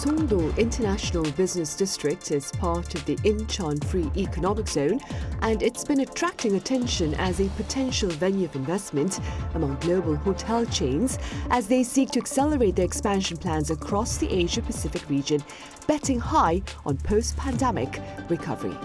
Songdo International Business District is part of the Incheon Free Economic Zone, and it's been attracting attention as a potential venue of investment among global hotel chains as they seek to accelerate their expansion plans across the Asia-Pacific region, betting high on post-pandemic recovery.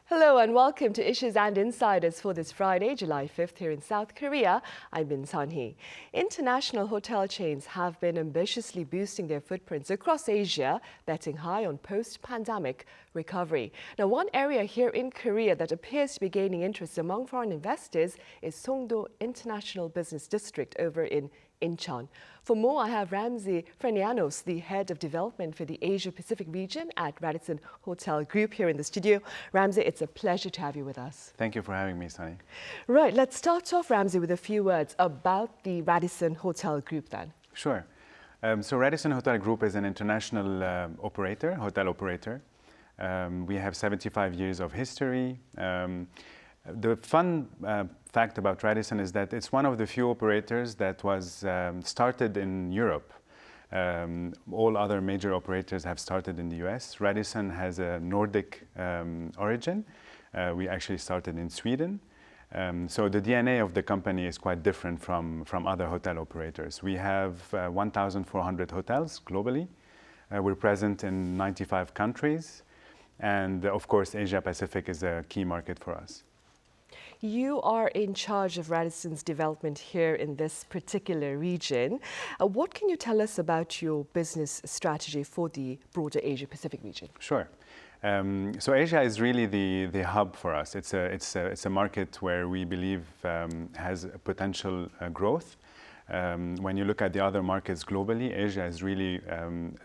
Hello and welcome to Issues and Insiders for this Friday, July 5th here in South Korea. I'm Min Sunhee. International hotel chains have been ambitiously boosting their footprints across Asia, betting high on post-pandemic recovery. Now, one area here in Korea that appears to be gaining interest among foreign investors is Songdo International Business District over in Incheon. For more, I have Ramzy Fernianos, the head of development for the Asia-Pacific region at Radisson Hotel Group here in the studio. Ramzy, it's a pleasure to have you with us. Thank you for having me, Sunny. Right, let's start off, Ramzy, with a few words about the Radisson Hotel Group then. Sure. So Radisson Hotel Group is an international hotel operator. We have 75 years of history. The fun fact about Radisson is that it's one of the few operators that was started in Europe. All other major operators have started in the US. Radisson has a Nordic origin. We actually started in Sweden. So the DNA of the company is quite different from other hotel operators. We have 1,400 hotels globally. We're present in 95 countries. And of course, Asia Pacific is a key market for us. You are in charge of Radisson's development here in this particular region. What can you tell us about your business strategy for the broader Asia-Pacific region? Sure. So Asia is really the hub for us. It's a market where we believe has potential growth. When you look at the other markets globally, Asia is really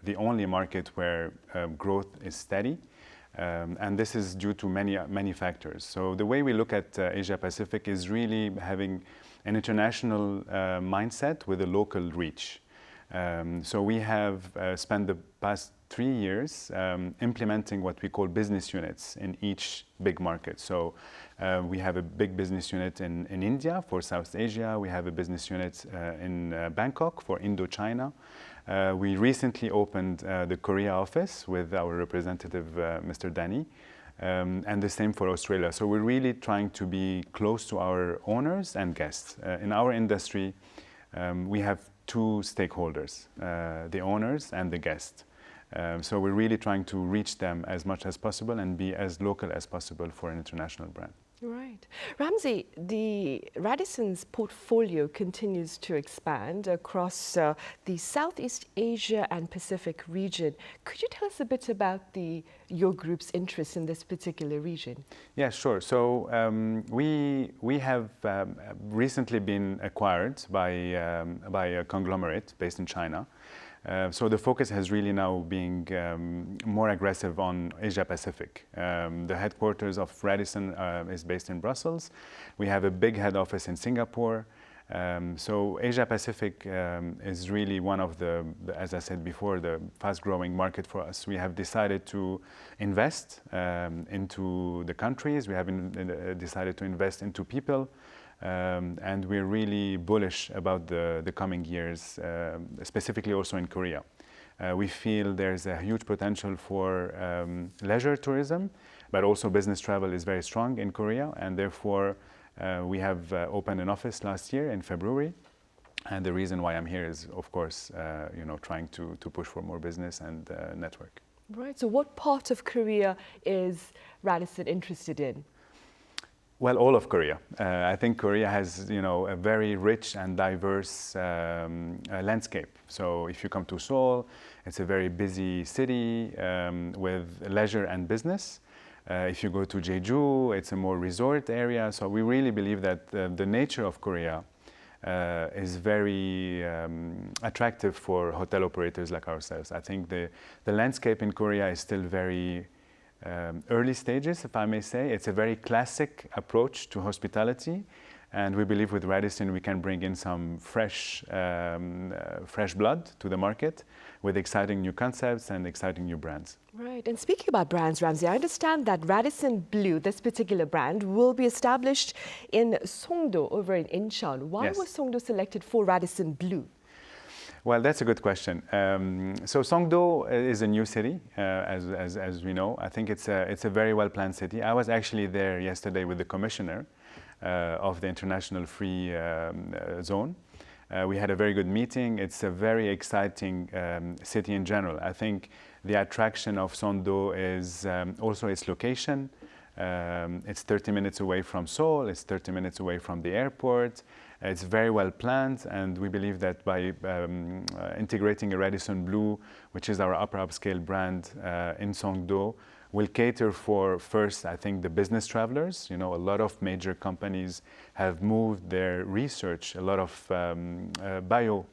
the only market where growth is steady. And this is due to many factors. So the way we look at Asia Pacific is really having an international mindset with a local reach. So we have spent the past 3 years implementing what we call business units in each big market. So we have a big business unit in India for South Asia. We have a business unit in Bangkok for Indochina. We recently opened the Korea office with our representative, Mr. Danny, and the same for Australia. So we're really trying to be close to our owners and guests. In our industry, we have two stakeholders, the owners and the guests. So we're really trying to reach them as much as possible and be as local as possible for an international brand. Right. Ramzy, the Radisson's portfolio continues to expand across the Southeast Asia and Pacific region. Could you tell us a bit about your group's interest in this particular region? Yeah, sure. So we have recently been acquired by a conglomerate based in China. So the focus has really now been more aggressive on Asia Pacific. The headquarters of Radisson is based in Brussels. We have a big head office in Singapore. So Asia Pacific is really one of as I said before, the fast-growing market for us. We have decided to invest into the countries. We have decided to invest into people. And we're really bullish about the coming years, specifically also in Korea. We feel there's a huge potential for leisure tourism, but also business travel is very strong in Korea, and therefore we have opened an office last year in February. And the reason why I'm here is, of course, trying to push for more business and network. Right. So what part of Korea is Radisson interested in? Well, all of Korea. I think Korea has, a very rich and diverse landscape. So if you come to Seoul, it's a very busy city with leisure and business. If you go to Jeju, it's a more resort area. So we really believe that the nature of Korea is very attractive for hotel operators like ourselves. I think the landscape in Korea is still very early stages, if I may say. It's a very classic approach to hospitality, and we believe with Radisson we can bring in some fresh blood to the market with exciting new concepts and exciting new brands. Right, and speaking about brands, Ramzy, I understand that Radisson Blue, this particular brand, will be established in Songdo over in Incheon. Why Yes. was Songdo selected for Radisson Blue? Well, that's a good question. So Songdo is a new city, as we know. I think it's a very well-planned city. I was actually there yesterday with the commissioner of the International Free Zone. We had a very good meeting. It's a very exciting city in general. I think the attraction of Songdo is also its location. It's 30 minutes away from Seoul. It's 30 minutes away from the airport. It's very well planned, and we believe that by integrating a Radisson Blue, which is our upper upscale brand in Songdo, will cater for, first, I think, the business travelers. You know, a lot of major companies have moved their research, a lot of bio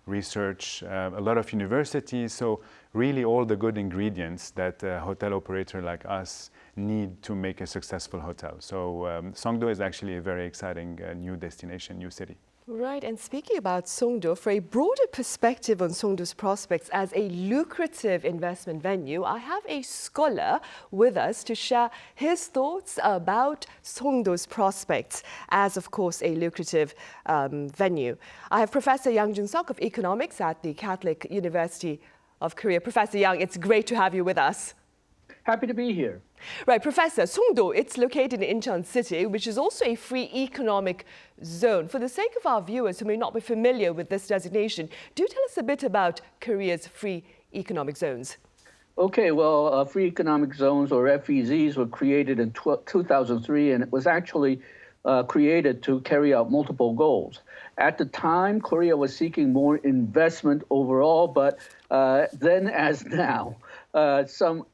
research, a lot of universities. So really all the good ingredients that a hotel operator like us need to make a successful hotel. So Songdo is actually a very exciting new destination, new city. Right, and speaking about Songdo, for a broader perspective on Songdo's prospects as a lucrative investment venue, I have a scholar with us to share his thoughts about Songdo's prospects as, of course, a lucrative venue. I have Professor Yang Jun-seok of Economics at the Catholic University of Korea. Professor Yang, it's great to have you with us. Happy to be here. Right, Professor, Songdo, it's located in Incheon city, which is also a free economic zone. For the sake of our viewers who may not be familiar with this designation, do tell us a bit about Korea's free economic zones. Okay, well, free economic zones, or FEZs, were created in 2003, and it was actually created to carry out multiple goals. At the time, Korea was seeking more investment overall, but then as now, some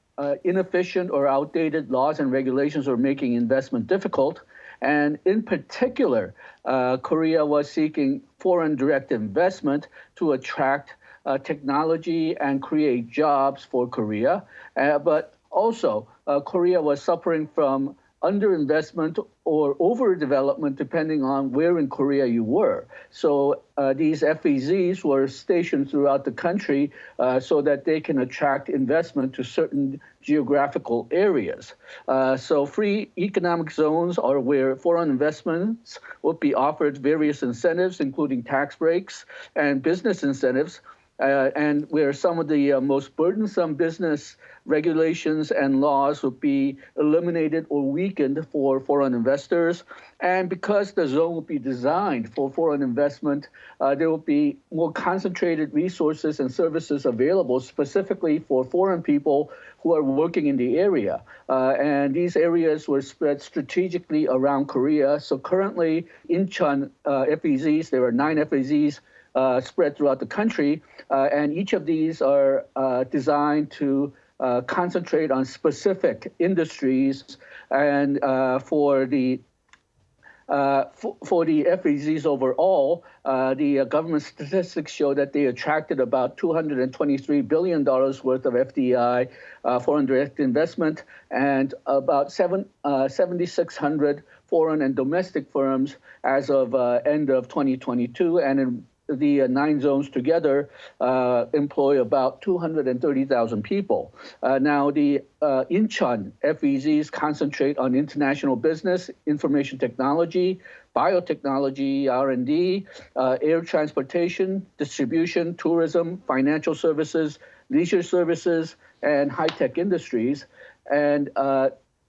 inefficient or outdated laws and regulations are making investment difficult. And in particular, Korea was seeking foreign direct investment to attract technology and create jobs for Korea. But also, Korea was suffering from underinvestment or overdevelopment, depending on where in Korea you were. So these FEZs were stationed throughout the country so that they can attract investment to certain geographical areas. So free economic zones are where foreign investments will be offered various incentives, including tax breaks and business incentives, and where some of the most burdensome business regulations and laws will be eliminated or weakened for foreign investors. And because the zone will be designed for foreign investment, there will be more concentrated resources and services available specifically for foreign people who are working in the area. And these areas were spread strategically around Korea. So currently, Incheon FEZs, there are 9 FEZs spread throughout the country, and each of these are designed to concentrate on specific industries. And for the FEZs overall, the government statistics show that they attracted about $223 billion worth of FDI, foreign direct investment, and about 7,600 foreign and domestic firms as of end of 2022. And in the 9 zones together employ about 230,000 people. Now, the Incheon FEZs concentrate on international business, information technology, biotechnology, R&D, air transportation, distribution, tourism, financial services, leisure services, and high-tech industries. And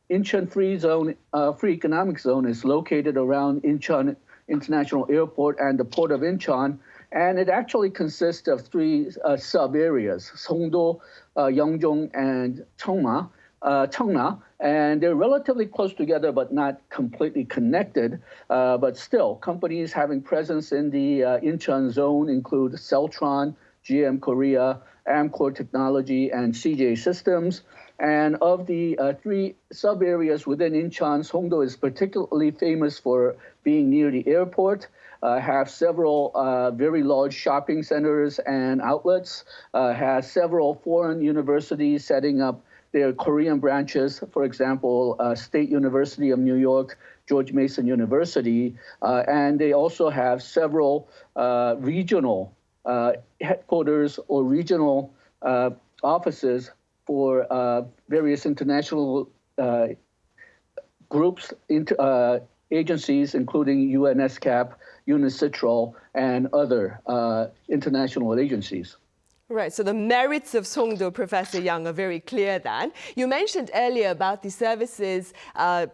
Incheon Free Economic Zone is located around Incheon International Airport and the Port of Incheon. And it actually consists of 3 sub-areas, Songdo, Yeongjong, and Cheongna. And they're relatively close together, but not completely connected. But still, companies having presence in the Incheon zone include Celtron, GM Korea, Amcor Technology, and CJ Systems. And of the 3 sub-areas within Incheon, Songdo is particularly famous for being near the airport, have several very large shopping centers and outlets, has several foreign universities setting up their Korean branches, for example, State University of New York, George Mason University, and they also have several regional headquarters or regional offices for various international groups, agencies, including UNSCAP Unicitral, and other international agencies. Right, so the merits of Songdo, Professor Yang, are very clear then. You mentioned earlier about the services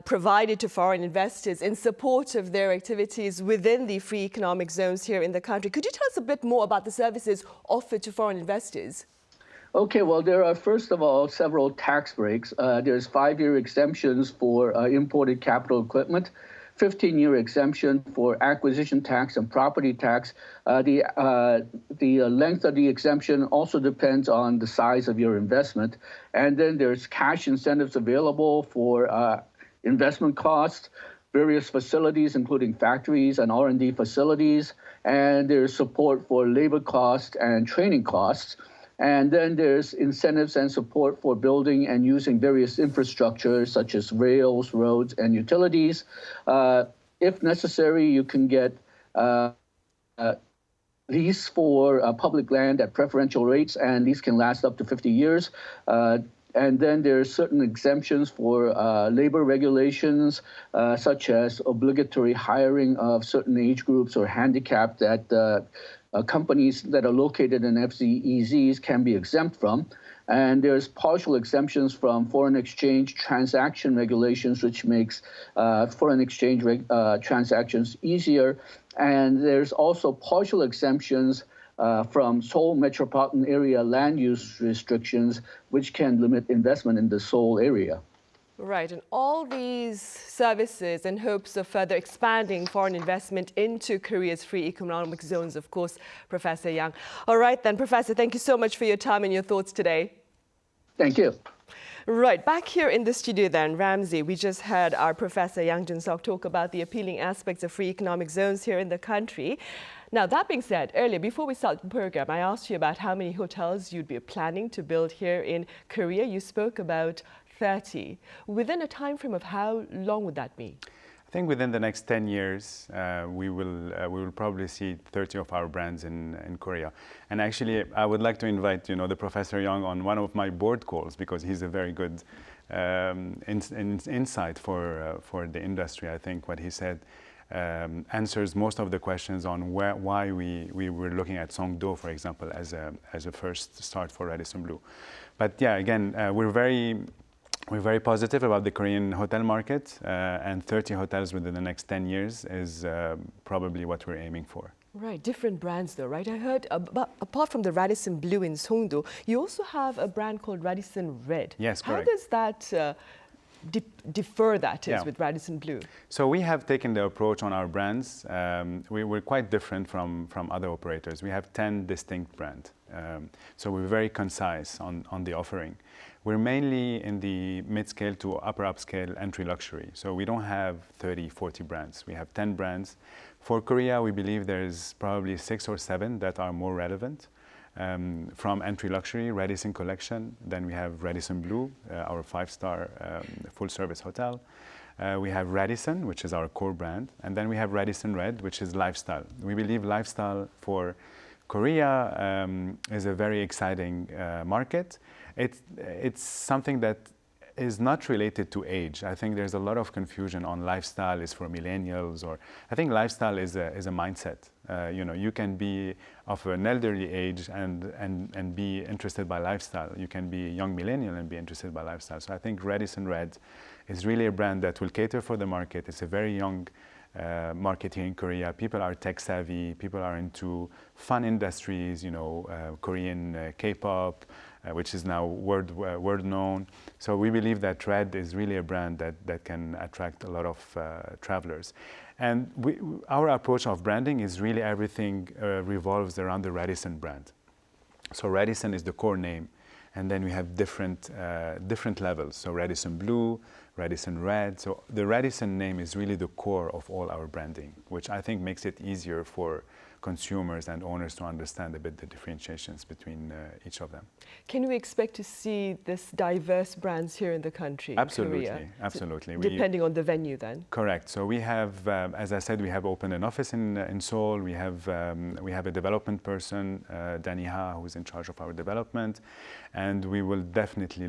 provided to foreign investors in support of their activities within the free economic zones here in the country. Could you tell us a bit more about the services offered to foreign investors? Okay, well, there are, first of all, several tax breaks. There's 5-year exemptions for imported capital equipment, 15-year exemption for acquisition tax and property tax. The length of the exemption also depends on the size of your investment. And then there's cash incentives available for investment costs, various facilities, including factories and R&D facilities. And there's support for labor costs and training costs. And then there's incentives and support for building and using various infrastructures such as rails, roads, and utilities. If necessary, you can get lease for public land at preferential rates, and these can last up to 50 years. And then there's certain exemptions for labor regulations, such as obligatory hiring of certain age groups or handicap that companies that are located in FZEZs can be exempt from. And there's partial exemptions from foreign exchange transaction regulations, which makes foreign exchange transactions easier. And there's also partial exemptions from Seoul metropolitan area land use restrictions, which can limit investment in the Seoul area. Right, and all these services in hopes of further expanding foreign investment into Korea's free economic zones, of course, Professor Yang. All right then, Professor, thank you so much for your time and your thoughts today. Thank you. Right, back here in the studio then, Ramzy, we just heard our Professor Yang Jun-seok talk about the appealing aspects of free economic zones here in the country. Now, that being said, earlier, before we start the program, I asked you about how many hotels you'd be planning to build here in Korea. You spoke about 30. Within a time frame of how long would that be? I think within the next 10 years, we will probably see 30 of our brands in Korea. And actually, I would like to invite the Professor Yang on one of my board calls, because he's a very good insight for the industry. I think what he said answers most of the questions on why we were looking at Songdo, for example, as a first start for Radisson Blu. But yeah, again, we're very positive about the Korean hotel market, and 30 hotels within the next 10 years is probably what we're aiming for. Right, different brands though, right? I heard, apart from the Radisson Blu in Songdo, you also have a brand called Radisson Red. Yes, correct. How does that differ, that is, with Radisson Blu? So we have taken the approach on our brands. We're quite different from other operators. We have 10 distinct brands. So we're very concise on the offering. We're mainly in the mid-scale to upper upscale entry luxury. So we don't have 30, 40 brands. We have 10 brands. For Korea, we believe there's probably 6 or 7 that are more relevant. From entry luxury, Radisson Collection. Then we have Radisson Blu, our 5-star full-service hotel. We have Radisson, which is our core brand. And then we have Radisson Red, which is lifestyle. We believe lifestyle for Korea is a very exciting market. It's something that is not related to age. I think there's a lot of confusion on lifestyle is for millennials, or I think lifestyle is a mindset. You can be of an elderly age and be interested by lifestyle. You can be a young millennial and be interested by lifestyle. So I think Radisson Red is really a brand that will cater for the market. It's a very young market here in Korea. People are tech savvy. People are into fun industries, Korean K-pop, which is now world known. So we believe that Red is really a brand that can attract a lot of travelers. And our approach of branding is really everything revolves around the Radisson brand. So Radisson is the core name. And then we have different levels. So Radisson Blu, Radisson Red. So the Radisson name is really the core of all our branding, which I think makes it easier for consumers and owners to understand a bit the differentiations between each of them. Can we expect to see this diverse brands here in the country? Absolutely, in Korea? absolutely. Depending on the venue then? Correct. So we have, as I said, we have opened an office in Seoul. We have a development person, Danny Ha, who's in charge of our development. And we will definitely,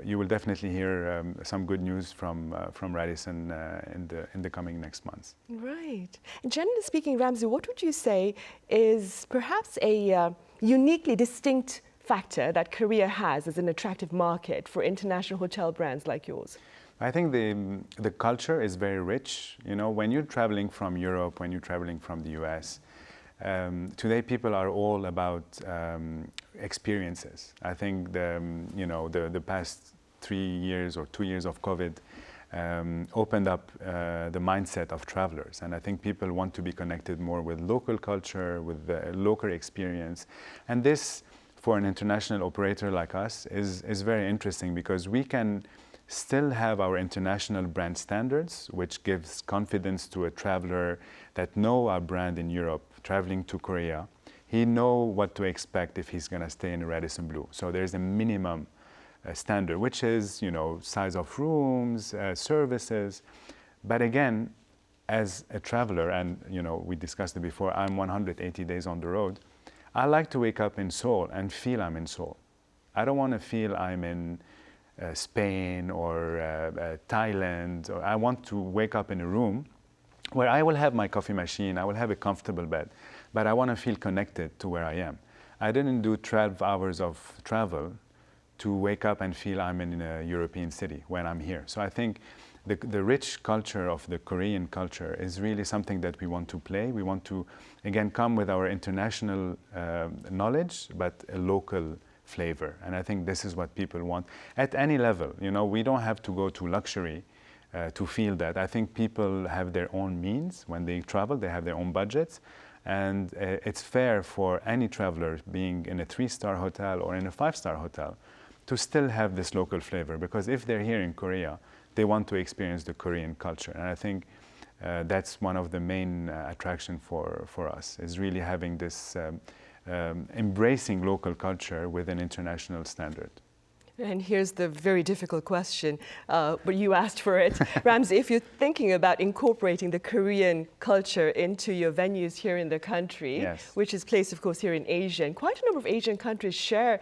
you will definitely hear some good news from Radisson in the coming next months. Right. And generally speaking, Ramzy, what would you say is perhaps a uniquely distinct factor that Korea has as an attractive market for international hotel brands like yours? I think the culture is very rich. You know, when you're traveling from Europe, when you're traveling from the US, today people are all about experiences. I think the past 3 years or 2 years of COVID opened up the mindset of travelers, and I think people want to be connected more with local culture, with the local experience, and this for an international operator like us is very interesting because we can still have our international brand standards, which gives confidence to a traveler that know our brand in Europe, traveling to Korea. He know what to expect if he's going to stay in Radisson Blu. So there's a minimum standard, which is, you know, size of rooms, services. But again, as a traveler, and you know, we discussed it before, I'm 180 days on the road. I like to wake up in Seoul and feel I'm in Seoul. I don't want to feel I'm in Spain or Thailand. Or I want to wake up in a room where I will have my coffee machine, I will have a comfortable bed, but I want to feel connected to where I am. I didn't do 12 hours of travel to wake up and feel I'm in a European city when I'm here. So I think the rich culture of the Korean culture is really something that we want to play. We want to, again, come with our international knowledge, but a local flavor. And I think this is what people want at any level. You know, we don't have to go to luxury to feel that. I think people have their own means. When they travel, they have their own budgets. And it's fair for any traveler being in a 3-star hotel or in a 5-star hotel to still have this local flavor, because if they're here in Korea, they want to experience the Korean culture. And I think that's one of the main attraction for us, is really having this embracing local culture with an international standard. And here's the very difficult question, but you asked for it. Ramzy, if you're thinking about incorporating the Korean culture into your venues here in the country, yes, which is placed, of course, here in Asia, and quite a number of Asian countries share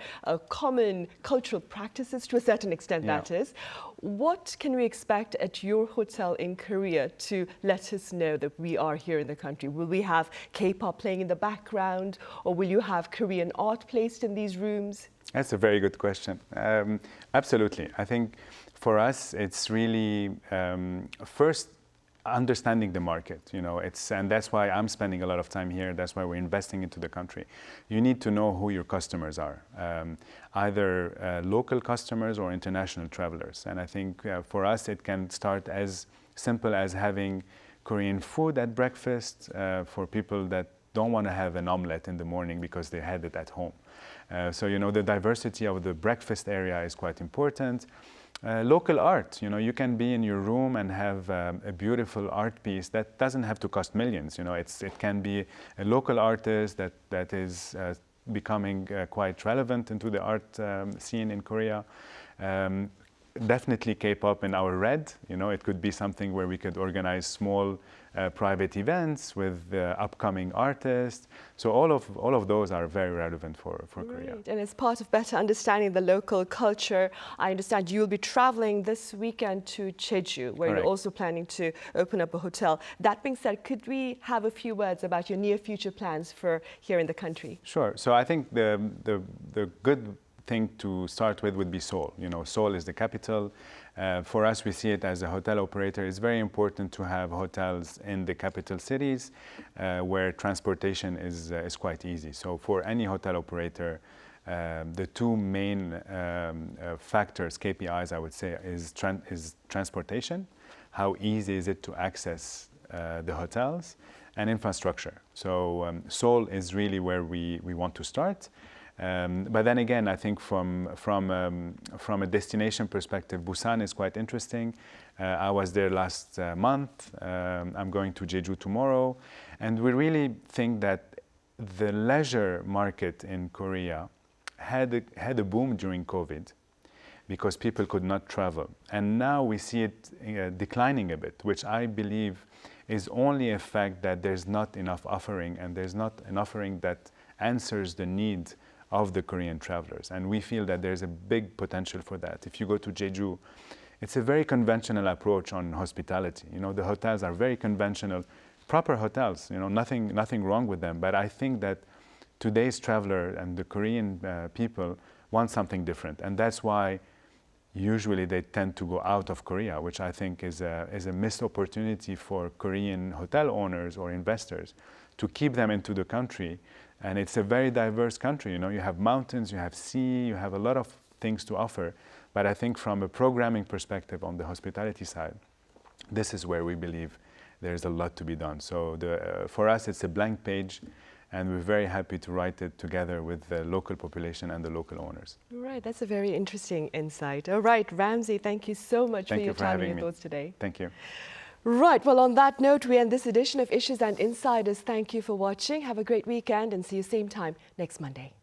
common cultural practices to a certain extent, yeah, that is. What can we expect at your hotel in Korea to let us know that we are here in the country? Will we have K-pop playing in the background, or will you have Korean art placed in these rooms? That's a very good question. Absolutely. I think for us, it's really first understanding the market. You know, and that's why I'm spending a lot of time here. That's why we're investing into the country. You need to know who your customers are, either local customers or international travelers. And I think for us, it can start as simple as having Korean food at breakfast for people that don't want to have an omelette in the morning because they had it at home. So, you know, the diversity of the breakfast area is quite important. Local art, you know, you can be in your room and have a beautiful art piece that doesn't have to cost millions. You know, it can be a local artist that is becoming quite relevant into the art scene in Korea. Definitely K-pop in our red. You know, it could be something where we could organize small private events with upcoming artists. So all of those are very relevant for Korea. And as part of better understanding the local culture, I understand you'll be traveling this weekend to Jeju, where Correct. You're also planning to open up a hotel. That being said, could we have a few words about your near future plans for here in the country? Sure. So I think the good thing to start with would be Seoul. You know, Seoul is the capital. For us, we see it as a hotel operator. It's very important to have hotels in the capital cities where transportation is quite easy. So for any hotel operator, the two main factors, KPIs, I would say, is transportation. How easy is it to access the hotels, and infrastructure. So Seoul is really where we want to start. But then again, I think from a destination perspective, Busan is quite interesting. I was there last month. I'm going to Jeju tomorrow. And we really think that the leisure market in Korea had a boom during COVID because people could not travel. And now we see it declining a bit, which I believe is only a fact that there's not enough offering, and there's not an offering that answers the need of the Korean travelers. And we feel that there's a big potential for that. If you go to Jeju, it's a very conventional approach on hospitality. You know, the hotels are very conventional, proper hotels, you know, nothing wrong with them. But I think that today's traveler and the Korean people want something different. And that's why usually they tend to go out of Korea, which I think is a missed opportunity for Korean hotel owners or investors to keep them into the country. And it's a very diverse country. You know, you have mountains, you have sea, you have a lot of things to offer. But I think from a programming perspective on the hospitality side, this is where we believe there's a lot to be done. So for us, it's a blank page, and we're very happy to write it together with the local population and the local owners. Right, that's a very interesting insight. All right, Ramzy, thank you so much for your time and your thoughts today. Thank you. Right, well, on that note, we end this edition of Issues and Insiders. Thank you for watching. Have a great weekend and see you same time next Monday.